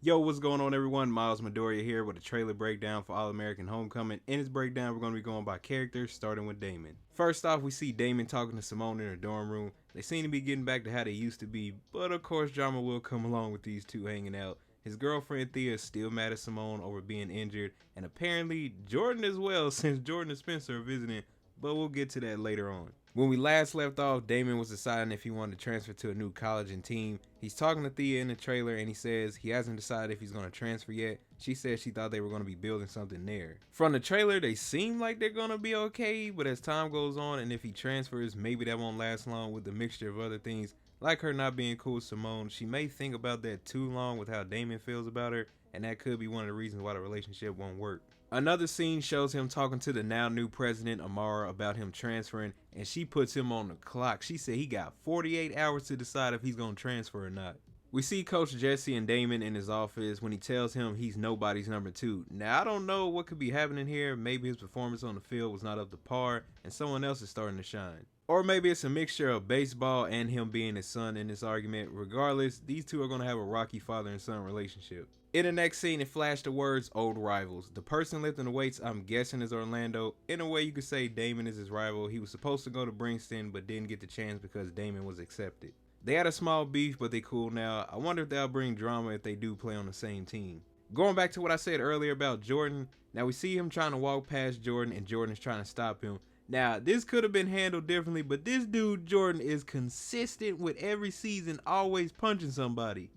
Yo, what's going on, everyone? Miles Midoriya here with a trailer breakdown for All American Homecoming. In this breakdown, we're going to be going by characters, starting with Damon. First off, we see Damon talking to Simone in her dorm room. They seem to be getting back to how they used to be, but of course, drama will come along with these two hanging out. His girlfriend Thea is still mad at Simone over being injured, and apparently Jordan as well, since Jordan and Spencer are visiting, but we'll get to that later on. When we last left off, Damon was deciding if he wanted to transfer to a new college and team. He's talking to Thea in the trailer and he says he hasn't decided if he's going to transfer yet. She says she thought they were going to be building something there. From the trailer, they seem like they're going to be okay, but as time goes on and if he transfers, maybe that won't last long with the mixture of other things. Like her not being cool with Simone, she may think about that too long with how Damon feels about her, and that could be one of the reasons why the relationship won't work. Another scene shows him talking to the now new president Amara about him transferring, and she puts him on the clock. She said he got 48 hours to decide if he's going to transfer or not. We see Coach Jesse and Damon in his office when he tells him he's nobody's number two. Now, I don't know what could be happening here. Maybe his performance on the field was not up to par and someone else is starting to shine. Or maybe it's a mixture of baseball and him being his son in this argument. Regardless, these two are going to have a rocky father and son relationship. In the next scene, it flashed the words old rivals. The person lifting the weights, I'm guessing, is Orlando. In a way, you could say Damon is his rival. He was supposed to go to Princeton, but didn't get the chance because Damon was accepted. They had a small beef, but they cool now. I wonder if they'll bring drama if they do play on the same team. Going back to what I said earlier about Jordan, now we see him trying to walk past Jordan and Jordan is trying to stop him. Now, this could have been handled differently, but this dude, Jordan, is consistent with every season always punching somebody.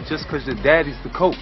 Just because your daddy's the coach.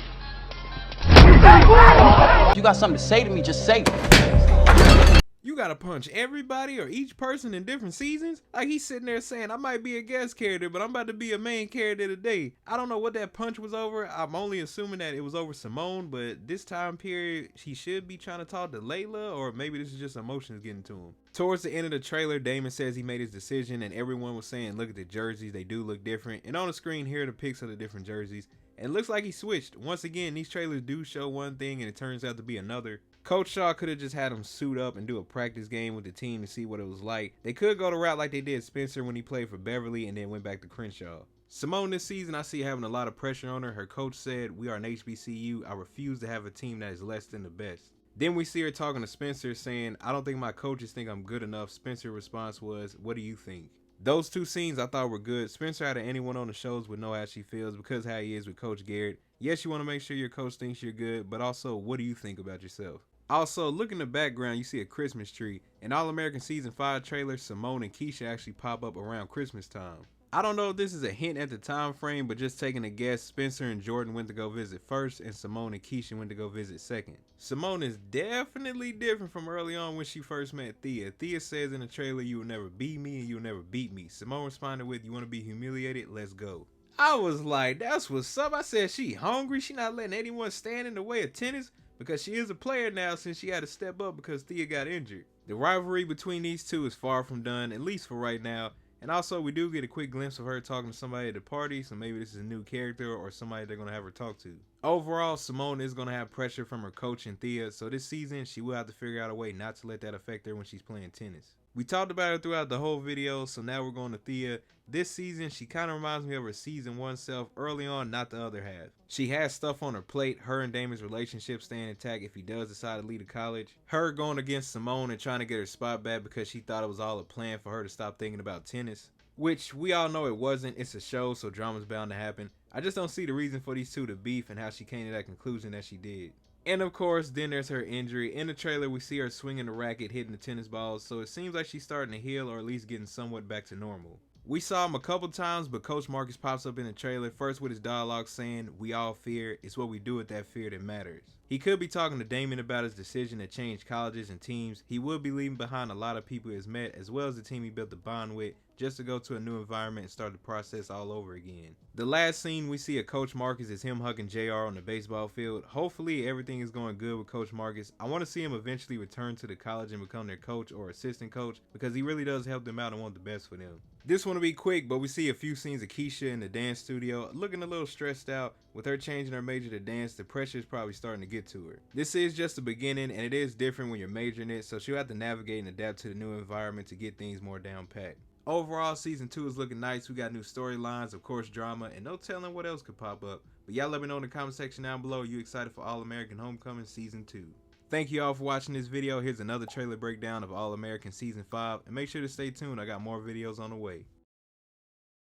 You got something to say to me, just say it. You gotta punch everybody or each person in different seasons? Like he's sitting there saying, I might be a guest character, but I'm about to be a main character today. I don't know what that punch was over. I'm only assuming that it was over Simone, but this time period, he should be trying to talk to Layla, or maybe this is just emotions getting to him. Towards the end of the trailer, Damon says he made his decision and everyone was saying, look at the jerseys, they do look different. And on the screen here are the pics of the different jerseys. And it looks like he switched. Once again, these trailers do show one thing and it turns out to be another. Coach Shaw could have just had him suit up and do a practice game with the team to see what it was like. They could go the route like they did Spencer when he played for Beverly and then went back to Crenshaw. Simone this season, I see having a lot of pressure on her. Her coach said, we are an HBCU. I refuse to have a team that is less than the best. Then we see her talking to Spencer saying, I don't think my coaches think I'm good enough. Spencer's response was, what do you think? Those two scenes I thought were good. Spencer out of anyone on the shows would know how she feels because how he is with Coach Garrett. Yes, you want to make sure your coach thinks you're good, but also, what do you think about yourself? Also, look in the background, you see a Christmas tree. In All American Season 5 trailer, Simone and Keisha actually pop up around Christmas time. I don't know if this is a hint at the time frame, but just taking a guess, Spencer and Jordan went to go visit first, and Simone and Keisha went to go visit second. Simone is definitely different from early on when she first met Thea. Thea says in the trailer, you will never beat me and you will never beat me. Simone responded with, you want to be humiliated? Let's go. I was like, that's what's up. I said she hungry, she not letting anyone stand in the way of tennis. Because she is a player now since she had to step up because Thea got injured. The rivalry between these two is far from done, at least for right now. And also, we do get a quick glimpse of her talking to somebody at the party, so maybe this is a new character or somebody they're going to have her talk to. Overall, Simone is going to have pressure from her coach and Thea, so this season, she will have to figure out a way not to let that affect her when she's playing tennis. We talked about her throughout the whole video, so now we're going to Thea. This season, she kind of reminds me of her season 1 self early on, not the other half. She has stuff on her plate, her and Damon's relationship staying intact if he does decide to leave the college. Her going against Simone and trying to get her spot back because she thought it was all a plan for her to stop thinking about tennis. Which we all know it wasn't, it's a show, so drama's bound to happen. I just don't see the reason for these two to beef and how she came to that conclusion that she did. And of course, then there's her injury. In the trailer, we see her swinging the racket, hitting the tennis balls, so it seems like she's starting to heal or at least getting somewhat back to normal. We saw him a couple times, but Coach Marcus pops up in the trailer, first with his dialogue saying, we all fear, it's what we do with that fear that matters. He could be talking to Damon about his decision to change colleges and teams. He will be leaving behind a lot of people he has met, as well as the team he built a bond with, just to go to a new environment and start the process all over again. The last scene we see of Coach Marcus is him hugging JR on the baseball field. Hopefully everything is going good with Coach Marcus. I want to see him eventually return to the college and become their coach or assistant coach because he really does help them out and want the best for them. This one will be quick, but we see a few scenes of Keisha in the dance studio looking a little stressed out. With her changing her major to dance, the pressure is probably starting to get to her. This is just the beginning and it is different when you're majoring it, so she'll have to navigate and adapt to the new environment to get things more down pat. Overall, season 2 is looking nice. We got new storylines, of course, drama, and no telling what else could pop up. But y'all let me know in the comment section down below. Are you excited for All American Homecoming season 2? Thank you all for watching this video. Here's another trailer breakdown of All American season 5, and make sure to stay tuned. I got more videos on the way.